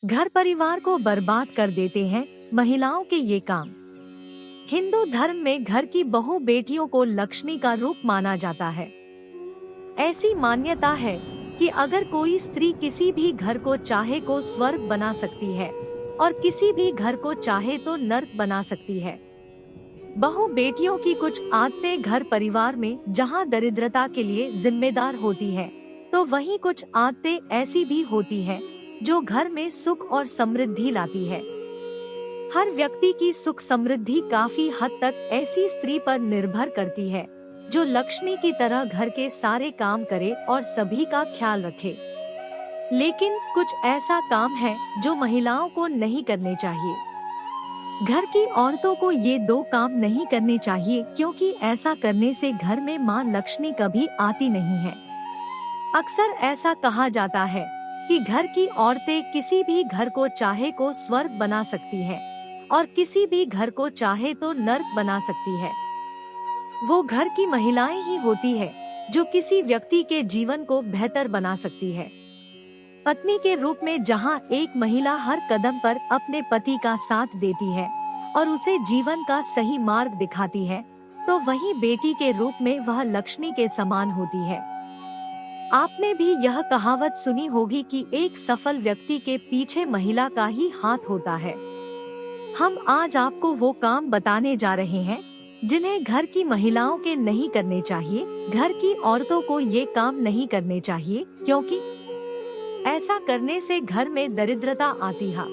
घर परिवार को बर्बाद कर देते हैं महिलाओं के ये काम। हिंदू धर्म में घर की बहू बेटियों को लक्ष्मी का रूप माना जाता है। ऐसी मान्यता है कि अगर कोई स्त्री किसी भी घर को चाहे को स्वर्ग बना सकती है और किसी भी घर को चाहे तो नर्क बना सकती है। बहू बेटियों की कुछ आदतें घर परिवार में जहां दरिद्रता के लिए जिम्मेदार होती है, तो वहीं कुछ आदतें ऐसी भी होती हैं जो घर में सुख और समृद्धि लाती है। हर व्यक्ति की सुख समृद्धि काफी हद तक ऐसी स्त्री पर निर्भर करती है जो लक्ष्मी की तरह घर के सारे काम करे और सभी का ख्याल रखे। लेकिन कुछ ऐसा काम है जो महिलाओं को नहीं करने चाहिए। घर की औरतों को ये दो काम नहीं करने चाहिए, क्योंकि ऐसा करने से घर में माँ लक्ष्मी कभी आती नहीं है। अक्सर ऐसा कहा जाता है कि घर की औरतें किसी भी घर को चाहे को स्वर्ग बना सकती है और किसी भी घर को चाहे तो नर्क बना सकती है। वो घर की महिलाएं ही होती है जो किसी व्यक्ति के जीवन को बेहतर बना सकती है। पत्नी के रूप में जहां एक महिला हर कदम पर अपने पति का साथ देती है और उसे जीवन का सही मार्ग दिखाती है, तो वहीं बेटी के रूप में वह लक्ष्मी के समान होती है। आपने भी यह कहावत सुनी होगी कि एक सफल व्यक्ति के पीछे महिला का ही हाथ होता है। हम आज आपको वो काम बताने जा रहे हैं जिन्हें घर की महिलाओं के नहीं करने चाहिए। घर की औरतों को ये काम नहीं करने चाहिए, क्योंकि ऐसा करने से घर में दरिद्रता आती है।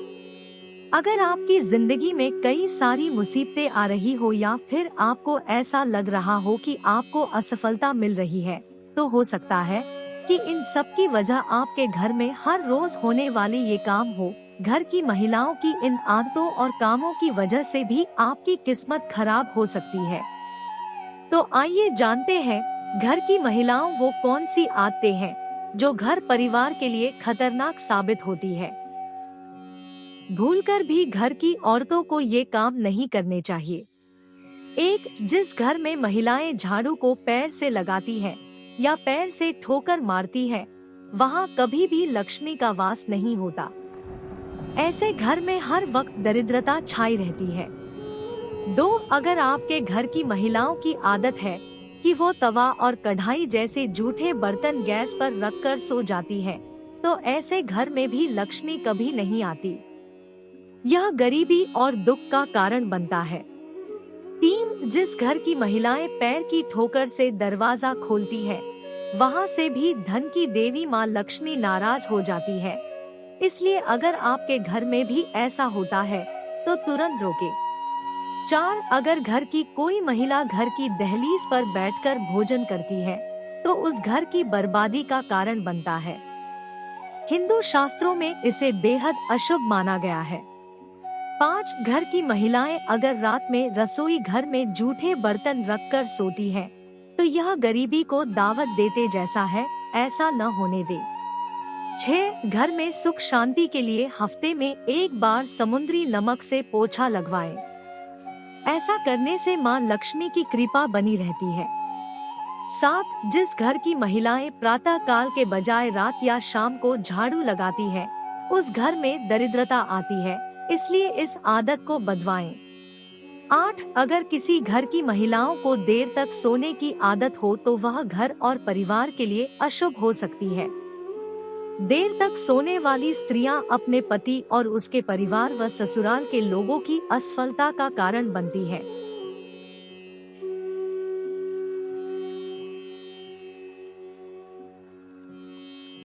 अगर आपकी जिंदगी में कई सारी मुसीबतें आ रही हो या फिर आपको ऐसा लग रहा हो कि आपको असफलता मिल रही है, तो हो सकता है कि इन सब की वजह आपके घर में हर रोज होने वाले ये काम हो। घर की महिलाओं की इन आदतों और कामों की वजह से भी आपकी किस्मत खराब हो सकती है। तो आइए जानते हैं घर की महिलाओं वो कौन सी आदतें हैं जो घर परिवार के लिए खतरनाक साबित होती है। भूलकर भी घर की औरतों को ये काम नहीं करने चाहिए। 1. जिस घर में महिलाएं झाड़ू को पैर से लगाती हैं या पैर से ठोकर मारती हैं, वहाँ कभी भी लक्ष्मी का वास नहीं होता। ऐसे घर में हर वक्त दरिद्रता छाई रहती है। 2. अगर आपके घर की महिलाओं की आदत है कि वो तवा और कढ़ाई जैसे जूठे बर्तन गैस पर रखकर सो जाती है, तो ऐसे घर में भी लक्ष्मी कभी नहीं आती। यह गरीबी और दुख का कारण बनता है। 3. जिस घर की महिलाएं पैर की ठोकर से दरवाजा खोलती है, वहां से भी धन की देवी माँ लक्ष्मी नाराज हो जाती है। इसलिए अगर आपके घर में भी ऐसा होता है तो तुरंत रोके। 4. अगर घर की कोई महिला घर की दहलीज पर बैठकर भोजन करती है, तो उस घर की बर्बादी का कारण बनता है। हिंदू शास्त्रों में इसे बेहद अशुभ माना गया है। 5. घर की महिलाएं अगर रात में रसोई घर में जूठे बर्तन रखकर सोती हैं, तो यह गरीबी को दावत देते जैसा है, ऐसा न होने दे। 6. घर में सुख शांति के लिए हफ्ते में एक बार समुद्री नमक से पोछा लगवाएं। ऐसा करने से माँ लक्ष्मी की कृपा बनी रहती है। 7. जिस घर की महिलाएं प्रातः काल के बजाय रात या शाम को झाड़ू लगाती है, उस घर में दरिद्रता आती है, इसलिए इस आदत को बदलवाएं। 8. अगर किसी घर की महिलाओं को देर तक सोने की आदत हो, तो वह घर और परिवार के लिए अशुभ हो सकती है। देर तक सोने वाली स्त्रियां अपने पति और उसके परिवार व ससुराल के लोगों की असफलता का कारण बनती है।